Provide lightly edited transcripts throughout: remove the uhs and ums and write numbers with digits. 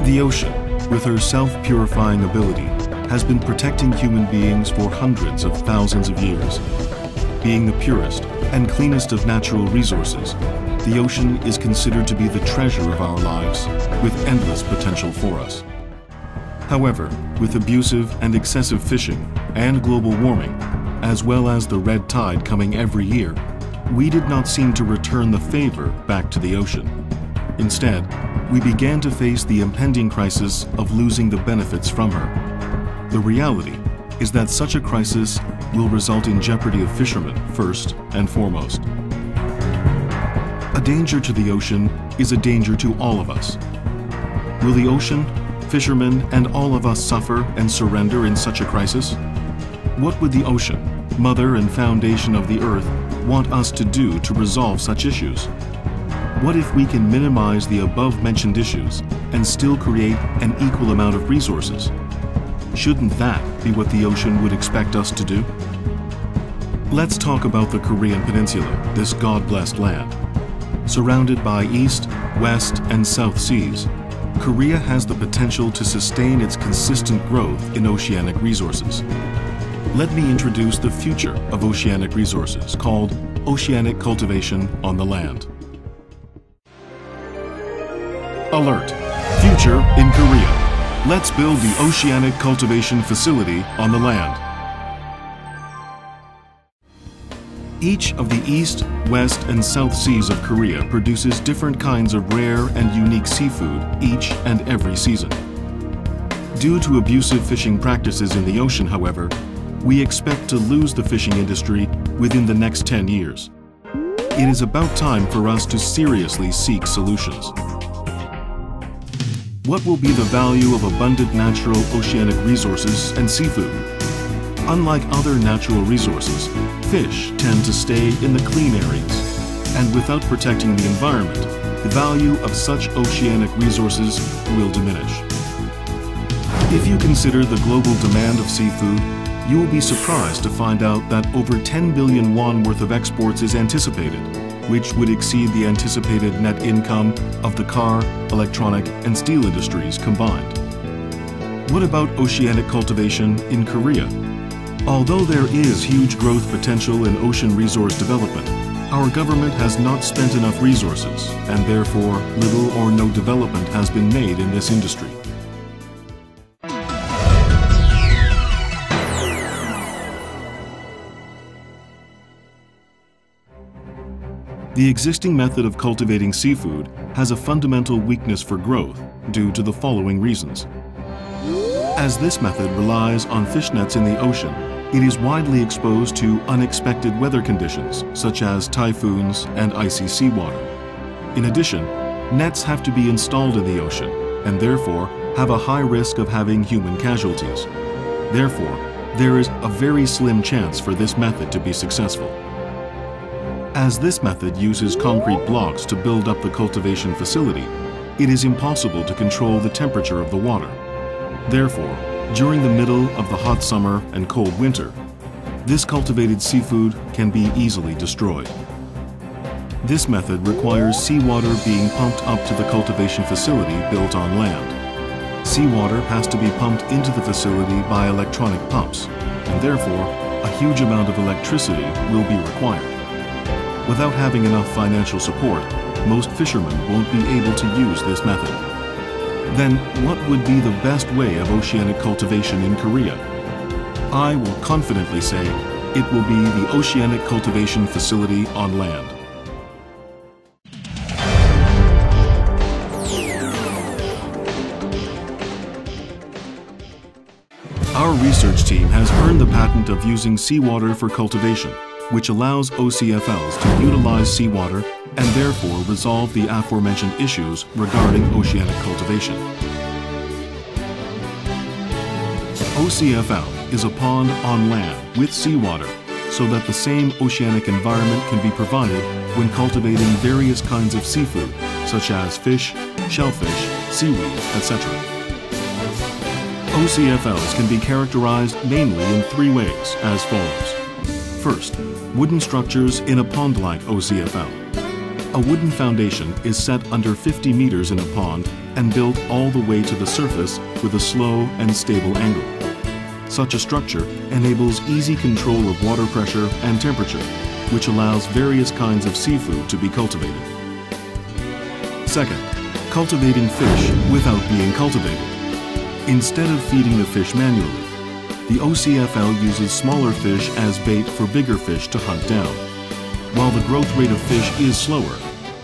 The ocean, with her self-purifying ability, has been protecting human beings for hundreds of thousands of years. Being the purest and cleanest of natural resources, the ocean is considered to be the treasure of our lives, with endless potential for us. However, with abusive and excessive fishing and global warming, as well as the red tide coming every year, we did not seem to return the favor back to the ocean. Instead, we began to face the impending crisis of losing the benefits from her. The reality is that such a crisis will result in jeopardy of fishermen first and foremost. A danger to the ocean is a danger to all of us. Will the ocean, fishermen, and all of us suffer and surrender in such a crisis? What would the ocean, mother and foundation of the earth, want us to do to resolve such issues? What if we can minimize the above-mentioned issues and still create an equal amount of resources? Shouldn't that be what the ocean would expect us to do? Let's talk about the Korean Peninsula, this God-blessed land. Surrounded by East, West, and South Seas, Korea has the potential to sustain its consistent growth in oceanic resources. Let me introduce the future of oceanic resources, called oceanic cultivation on the land. Alert! Future in Korea. Let's build the oceanic cultivation facility on the land. Each of the East, West, and South Seas of Korea produces different kinds of rare and unique seafood each and every season. Due to abusive fishing practices in the ocean, however, we expect to lose the fishing industry within the next 10 years. It is about time for us to seriously seek solutions. What will be the value of abundant natural oceanic resources and seafood? Unlike other natural resources, fish tend to stay in the clean areas, and without protecting the environment, the value of such oceanic resources will diminish. If you consider the global demand of seafood, you will be surprised to find out that over 10 billion won worth of exports is anticipated, which would exceed the anticipated net income of the car, electronic, and steel industries combined. What about oceanic cultivation in Korea? Although there is huge growth potential in ocean resource development, our government has not spent enough resources, and therefore little or no development has been made in this industry. The existing method of cultivating seafood has a fundamental weakness for growth due to the following reasons. As this method relies on fish nets in the ocean, it is widely exposed to unexpected weather conditions such as typhoons and icy seawater. In addition, nets have to be installed in the ocean and therefore have a high risk of having human casualties. Therefore, there is a very slim chance for this method to be successful. As this method uses concrete blocks to build up the cultivation facility, it is impossible to control the temperature of the water. Therefore, during the middle of the hot summer and cold winter, this cultivated seafood can be easily destroyed. This method requires seawater being pumped up to the cultivation facility built on land. Seawater has to be pumped into the facility by electronic pumps, and therefore, a huge amount of electricity will be required. Without having enough financial support, most fishermen won't be able to use this method. Then what would be the best way of oceanic cultivation in Korea? I will confidently say it will be the oceanic cultivation facility on land. Our research team has earned the patent of using seawater for cultivation, which allows OCFLs to utilize seawater and therefore resolve the aforementioned issues regarding oceanic cultivation. OCFL is a pond on land with seawater so that the same oceanic environment can be provided when cultivating various kinds of seafood, such as fish, shellfish, seaweed, etc. OCFLs can be characterized mainly in three ways as follows. First, wooden structures in a pond-like OCFL. A wooden foundation is set under 50 meters in a pond and built all the way to the surface with a slow and stable angle. Such a structure enables easy control of water pressure and temperature, which allows various kinds of seafood to be cultivated. Second, cultivating fish without being cultivated. Instead of feeding the fish manually, the OCFL uses smaller fish as bait for bigger fish to hunt down. While the growth rate of fish is slower,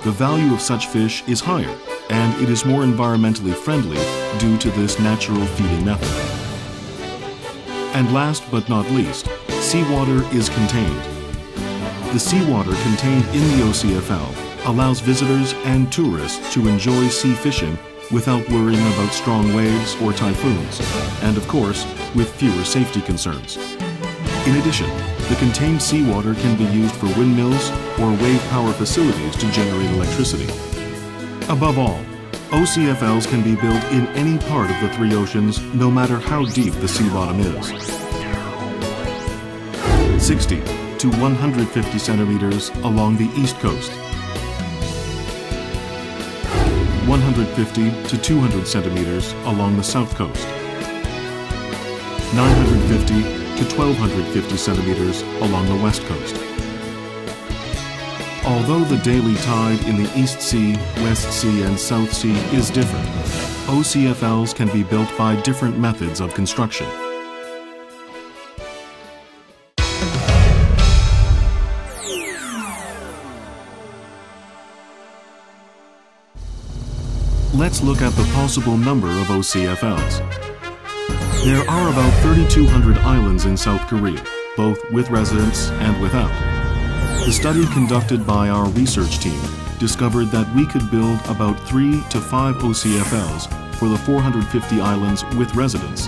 the value of such fish is higher, and it is more environmentally friendly due to this natural feeding method. And last but not least, seawater is contained. The seawater contained in the OCFL allows visitors and tourists to enjoy sea fishing without worrying about strong waves or typhoons, and of course, with fewer safety concerns. In addition, the contained seawater can be used for windmills or wave power facilities to generate electricity. Above all, OCFLs can be built in any part of the three oceans, no matter how deep the sea bottom is. 60 to 150 centimeters along the east coast. 150 to 200 centimeters along the south coast. 950 to 1250 centimeters along the west coast. Although the daily tide in the East Sea, West Sea and South Sea is different, OCFLs can be built by different methods of construction. Let's look at the possible number of OCFLs. There are about 3,200 islands in South Korea, both with residents and without. The study conducted by our research team discovered that we could build about 3 to 5 OCFLs for the 450 islands with residents,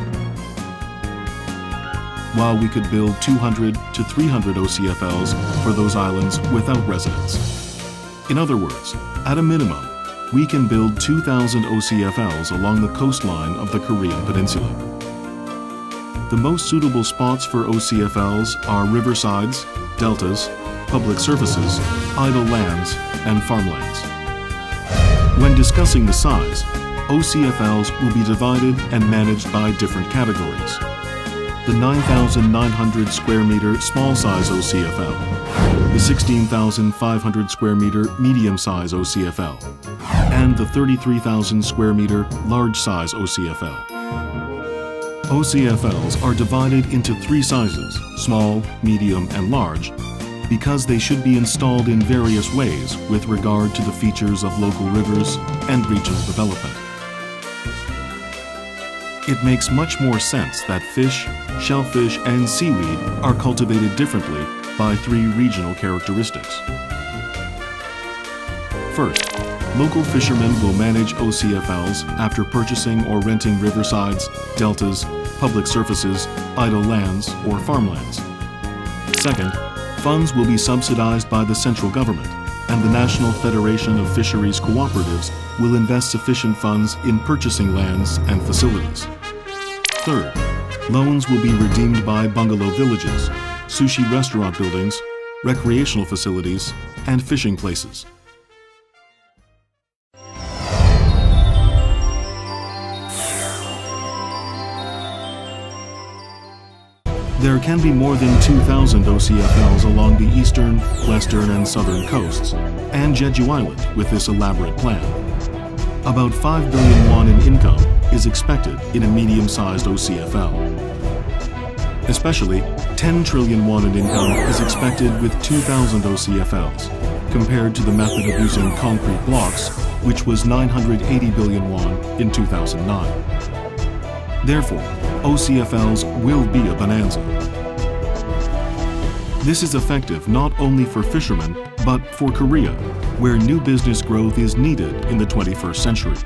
while we could build 200 to 300 OCFLs for those islands without residents. In other words, at a minimum, we can build 2,000 OCFLs along the coastline of the Korean Peninsula. The most suitable spots for OCFLs are riversides, deltas, public surfaces, idle lands, and farmlands. When discussing the size, OCFLs will be divided and managed by different categories. The 9,900 square meter small size OCFL, the 16,500 square meter medium size OCFL, and the 33,000 square meter large size OCFL. OCFLs are divided into 3 sizes, small, medium, and large, because they should be installed in various ways with regard to the features of local rivers and regional development. It makes much more sense that fish, shellfish, and seaweed are cultivated differently by 3 regional characteristics. First, local fishermen will manage OCFLs after purchasing or renting riversides, deltas, public surfaces, idle lands, or farmlands. Second, funds will be subsidized by the central government, and the National Federation of Fisheries Cooperatives will invest sufficient funds in purchasing lands and facilities. Third, loans will be redeemed by bungalow villages, sushi restaurant buildings, recreational facilities, and fishing places. There can be more than 2,000 OCFLs along the eastern, western, and southern coasts, and Jeju Island with this elaborate plan. About 5 billion won in income is expected in a medium-sized OCFL. Especially, 10 trillion won in income is expected with 2,000 OCFLs, compared to the method of using concrete blocks, which was 980 billion won in 2009. Therefore, OCFLs will be a bonanza. This is effective not only for fishermen, but for Korea, where new business growth is needed in the 21st century.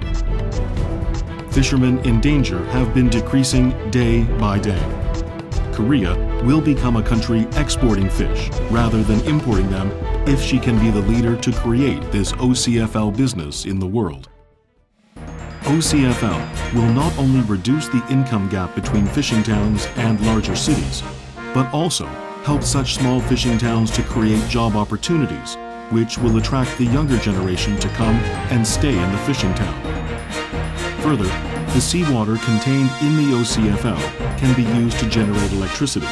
Fishermen in danger have been decreasing day by day. Korea will become a country exporting fish rather than importing them if she can be the leader to create this OCFL business in the world. OCFL will not only reduce the income gap between fishing towns and larger cities, but also help such small fishing towns to create job opportunities which will attract the younger generation to come and stay in the fishing town. Further, the seawater contained in the OCFL can be used to generate electricity.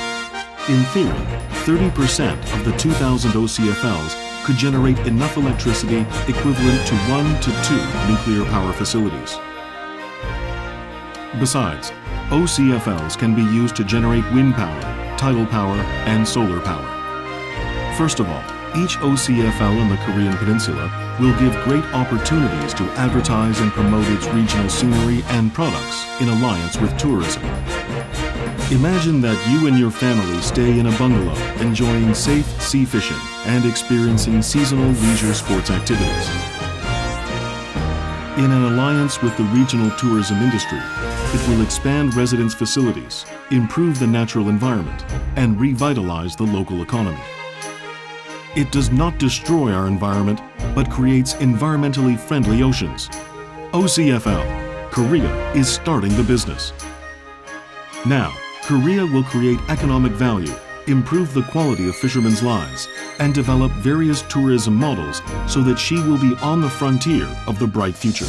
In theory, 30% of the 2,000 OCFLs could generate enough electricity equivalent to 1 to 2 nuclear power facilities. Besides, OCFLs can be used to generate wind power, tidal power, and solar power. First of all, each OCFL in the Korean Peninsula will give great opportunities to advertise and promote its regional scenery and products in alliance with tourism. Imagine that you and your family stay in a bungalow, enjoying safe sea fishing and experiencing seasonal leisure sports activities. In an alliance with the regional tourism industry, it will expand residents' facilities, improve the natural environment, and revitalize the local economy. It does not destroy our environment, but creates environmentally friendly oceans. OCFL, Korea is starting the business. Now, Korea will create economic value, improve the quality of fishermen's lives, and develop various tourism models so that she will be on the frontier of the bright future.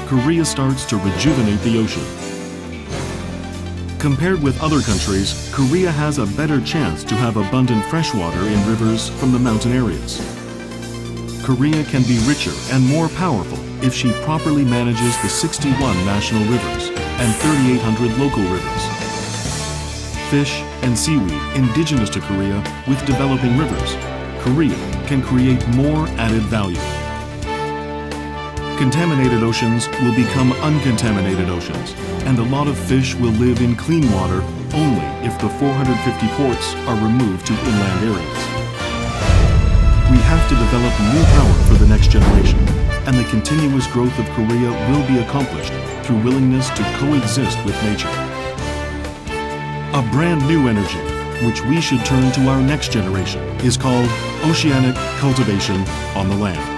Korea starts to rejuvenate the ocean. Compared with other countries, Korea has a better chance to have abundant freshwater in rivers from the mountain areas. Korea can be richer and more powerful if she properly manages the 61 national rivers and 3,800 local rivers. Fish and seaweed indigenous to Korea with developing rivers, Korea can create more added value. Contaminated oceans will become uncontaminated oceans, and a lot of fish will live in clean water only if the 450 ports are removed to inland areas. We have to develop new power for the next generation, and the continuous growth of Korea will be accomplished through willingness to coexist with nature. A brand new energy, which we should turn to our next generation, is called oceanic cultivation on the land.